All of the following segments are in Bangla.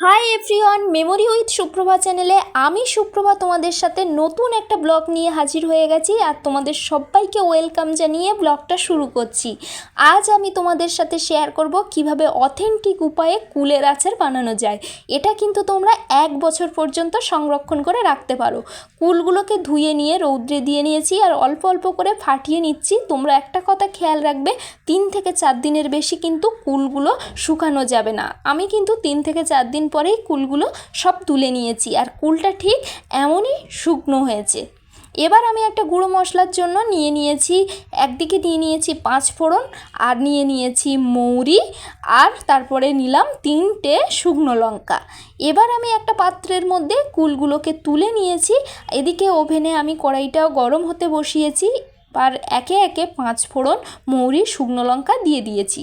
Hi everyone, memory with Suprabha চ্যানেলে আমি সুপ্রভা তোমাদের সাথে নতুন একটা ব্লগ নিয়ে হাজির হয়ে গেছি আর তোমাদের সবাইকে ওয়েলকাম জানিয়ে ব্লগটা শুরু করছি। আজ আমি তোমাদের সাথে শেয়ার করব কিভাবে অথেন্টিক উপায়ে কুলের আচার বানানো যায়। এটা কিন্তু তোমরা 1 বছর পর্যন্ত সংরক্ষণ করে রাখতে পারো। কুলগুলোকে ধুয়ে নিয়ে রৌদ্রে দিয়ে নিয়েছি আর অল্প অল্প করে ফাটিয়ে নিচ্ছি। তোমরা একটা কথা খেয়াল রাখবে, 3 থেকে 4 দিনের বেশি কিন্তু কুলগুলো শুকানো যাবে না। আমি কিন্তু 3 থেকে 4 দিন পরেই কুলগুলো সব তুলে নিয়েছি আর কুলটা ঠিক এমনই শুকনো হয়েছে। এবার আমি একটা গুঁড়ো মশলার জন্য নিয়েছি, একদিকে নিয়েছি 5 ফোড়ন আর নিয়েছি মৌরি আর তারপরে নিলাম 3টে শুকনো লঙ্কা। এবার আমি একটা পাত্রের মধ্যে কুলগুলোকে তুলে নিয়েছি। এদিকে ওভেনে আমি কড়াইটাও গরম হতে বসিয়েছি আর একে একে 5 ফোড়ন মৌরি শুকনো লঙ্কা দিয়ে দিয়েছি।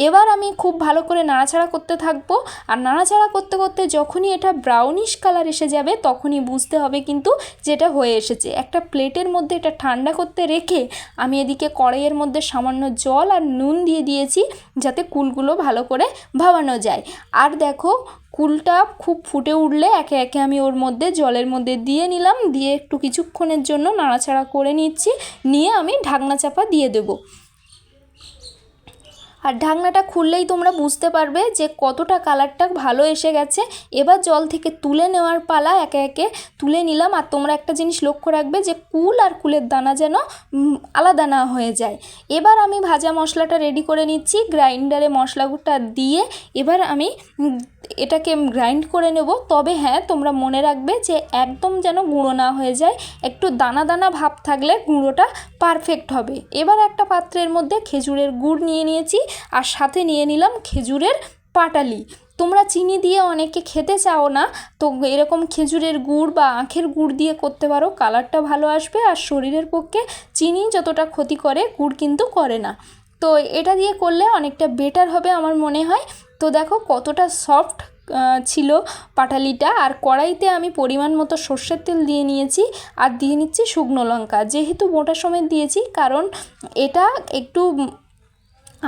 এবার আমি খুব ভালো করে নাড়াচাড়া করতে থাকবো আর নাড়াচাড়া করতে করতে যখনই এটা ব্রাউনিশ কালার এসে যাবে তখনই বুঝতে হবে কিন্তু যেটা হয়ে এসেছে। একটা প্লেটের মধ্যে এটা ঠান্ডা করতে রেখে আমি এদিকে কড়াইয়ের মধ্যে সামান্য জল আর নুন দিয়ে দিয়েছি যাতে কুলগুলো ভালো করে ভাবানো যায়। আর দেখো, কুলটা খুব ফুটে উঠলে একে একে আমি ওর মধ্যে জলের মধ্যে দিয়ে নিলাম, দিয়ে একটু কিছুক্ষণের জন্য নাড়াচাড়া করে নিচ্ছি, নিয়ে আমি ঢাকনা চাপা দিয়ে দেবো। আর ঢাকনাটা খুললেই তোমরা বুঝতে পারবে যে কতটা কালারটা ভালো এসে গেছে। এবার জল থেকে তুলে নেওয়ার পালা, একে একে তুলে নিলাম। আর তোমরা একটা জিনিস লক্ষ্য রাখবে যে কুল আর কুলের দানা যেন আলাদা না হয়ে যায়। এবার আমি ভাজা মশলাটা রেডি করে নিচ্ছি, গ্রাইন্ডারে মশলাটা দিয়ে এবার আমি এটাকে গ্রাইন্ড করে নেব। তবে হ্যাঁ, তোমরা মনে রাখবে যে একদম যেন গুঁড়ো না হয়ে যায়, একটু দানা দানা ভাব থাকলে গুঁড়োটা পারফেক্ট হবে। এবার একটা পাত্রের মধ্যে খেজুরের গুড় নিয়েছি আর সাথে নিয়ে নিলাম খেজুরের পাটালি। তোমরা চিনি দিয়ে অনেকে খেতে চাও না, তো এরকম খেজুরের গুড় বা আখের গুড় দিয়ে করতে পারো, কালারটা ভালো আসবে। আর শরীরের পক্ষে চিনি যতটা ক্ষতি করে গুড় কিন্তু করে না, তো এটা দিয়ে করলে অনেকটা বেটার হবে আমার মনে হয়। তো দেখো কতটা সফট ছিল পাটালিটা। আর কড়াইতে আমি পরিমাণ মতো সর্ষের তেল দিয়ে নিয়েছি আর দিয়ে নিচ্ছি শুকনো লঙ্কা। যেহেতু মোটা সমেত দিয়েছি কারণ এটা একটু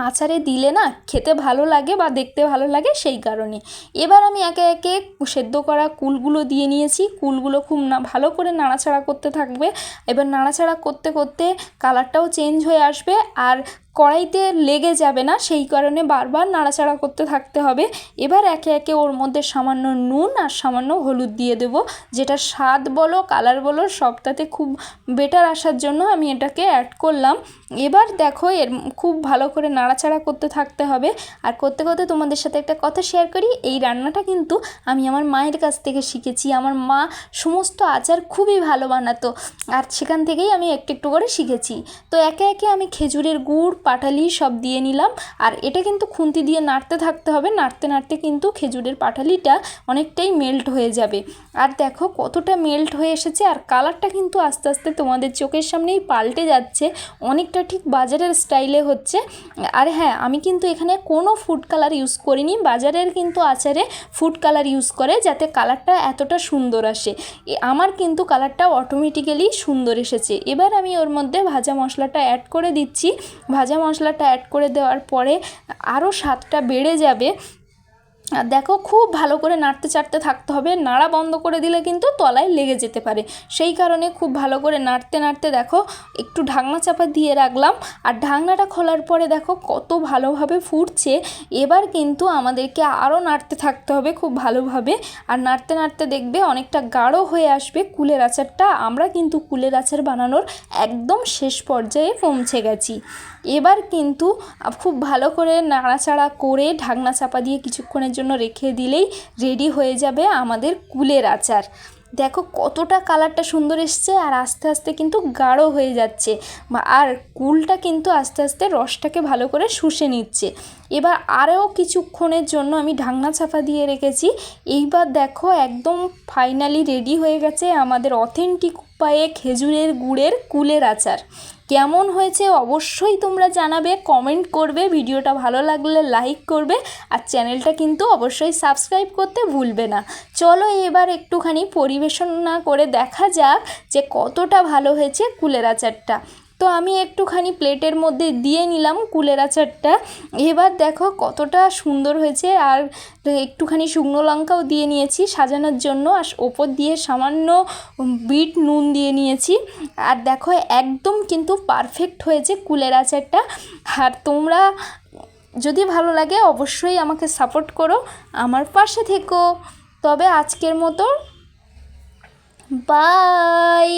আচারে দিলে না খেতে ভালো লাগে বা দেখতে ভালো লাগে, সেই কারণে। এবার আমি একে একে সেদ্ধ করা কুলগুলো দিয়ে নিয়েছি। কুলগুলো খুব ভালো করে নাড়াচাড়া করতে থাকবে। এবার নাড়াচাড়া করতে করতে কালারটাও চেঞ্জ হয়ে আসবে আর কড়াইতে লেগে যাবে না, সেই কারণে বারবার নাড়াচাড়া করতে থাকতে হবে। এবার একে একে ওর মধ্যে সামান্য নুন আর সামান্য হলুদ দিয়ে দেবো, যেটা স্বাদ বলো কালার বলো সবটাতে খুব বেটার আসার জন্য আমি এটাকে অ্যাড করলাম। এবার দেখো খুব ভালো করে নাড়াচাড়া করতে থাকতে হবে। আর করতে করতে তোমাদের সাথে একটা কথা শেয়ার করি, এই রান্নাটা কিন্তু আমি আমার মায়ের কাছ থেকে শিখেছি। আমার মা সমস্ত আচার খুবই ভালো বানাতো আর সেখান থেকেই আমি একটু একটু করে শিখেছি। তো একে একে আমি খেজুরের গুড় পাটালি সব দিয়ে নিলাম আর এটা কিন্তু খুন্তি দিয়ে নাড়তে থাকতে হবে। নাড়তে নাড়তে কিন্তু খেজুরের পাটালিটা অনেকটাই মেল্ট হয়ে যাবে। আর দেখো কতটা মেল্ট হয়ে এসেছে আর কালারটা কিন্তু আস্তে আস্তে তোমাদের চোখের সামনেই পাল্টে যাচ্ছে, অনেকটা ঠিক বাজারের স্টাইলে হচ্ছে। আর হ্যাঁ, আমি কিন্তু এখানে কোনো ফুড কালার ইউজ করিনি। বাজারের কিন্তু আচারে ফুড কালার ইউজ করে যাতে কালারটা এতটা সুন্দর আসে। আমার কিন্তু কালারটা অটোমেটিক্যালি সুন্দর এসেছে। এবার আমি ওর মধ্যে ভাজা মশলাটা অ্যাড করে দিচ্ছি। ভাজা মশলাটা অ্যাড করে দেওয়ার পরে আরও স্বাদটা বেড়ে যাবে। আর দেখো খুব ভালো করে নাড়তে চাড়তে থাকতে হবে, নাড়া বন্ধ করে দিলে কিন্তু তলায় লেগে যেতে পারে, সেই কারণে খুব ভালো করে নাড়তে নাড়তে দেখো একটু ঢাকনা চাপা দিয়ে রাখলাম। আর ঢাকনাটা খোলার পরে দেখো কত ভালোভাবে ফুটছে। এবার কিন্তু আমাদেরকে আরও নাড়তে থাকতে হবে খুব ভালোভাবে। আর নাড়তে নাড়তে দেখবে অনেকটা গাঢ় হয়ে আসবে কুলের আচারটা। আমরা কিন্তু কুলের আচার বানানোর একদম শেষ পর্যায়ে পৌঁছে গেছি। এবার কিন্তু খুব ভালো করে নাড়াচাড়া করে ঢাকনা চাপা দিয়ে কিছুক্ষণের জন্য রেখে দিলেই রেডি হয়ে যাবে আমাদের কুলের আচার। দেখো কতটা কালারটা সুন্দর এসছে আর আস্তে আস্তে কিন্তু গাঢ় হয়ে যাচ্ছে আর কুলটা কিন্তু আস্তে আস্তে রসটাকে ভালো করে শুষে নিচ্ছে। এবার আরও কিছুক্ষণের জন্য আমি ঢাকনা চাপা দিয়ে রেখেছি। এইবার দেখো একদম ফাইনালি রেডি হয়ে গেছে আমাদের অথেন্টিক উপায়ে খেজুরের গুড়ের কুলের আচার। কেমন হয়েছে অবশ্যই তোমরা জানাবে, কমেন্ট করবে, ভিডিওটা ভালো লাগলে লাইক করবে আর চ্যানেলটা কিন্তু অবশ্যই সাবস্ক্রাইব করতে ভুলবে না। চলো এবার একটুখানি পরিবেশনা করে দেখা যাক যে কতটা ভালো হয়েছে কুলের আচারটা। তো আমি একটুখানি প্লেটের মধ্যে দিয়ে নিলাম কুলের আচারটা। এবার দেখো কতটা সুন্দর হয়েছে। আর একটুখানি শুকনো লঙ্কাও দিয়ে নিয়েছি সাজানোর জন্য, আর ওপর দিয়ে সামান্য বিট নুন দিয়ে নিয়েছি। আর দেখো একদম কিন্তু পারফেক্ট হয়েছে কুলের আচারটা। আর তোমরা যদি ভালো লাগে অবশ্যই আমাকে সাপোর্ট করো, আমার পাশে থেকো। তবে আজকের মতো বাই।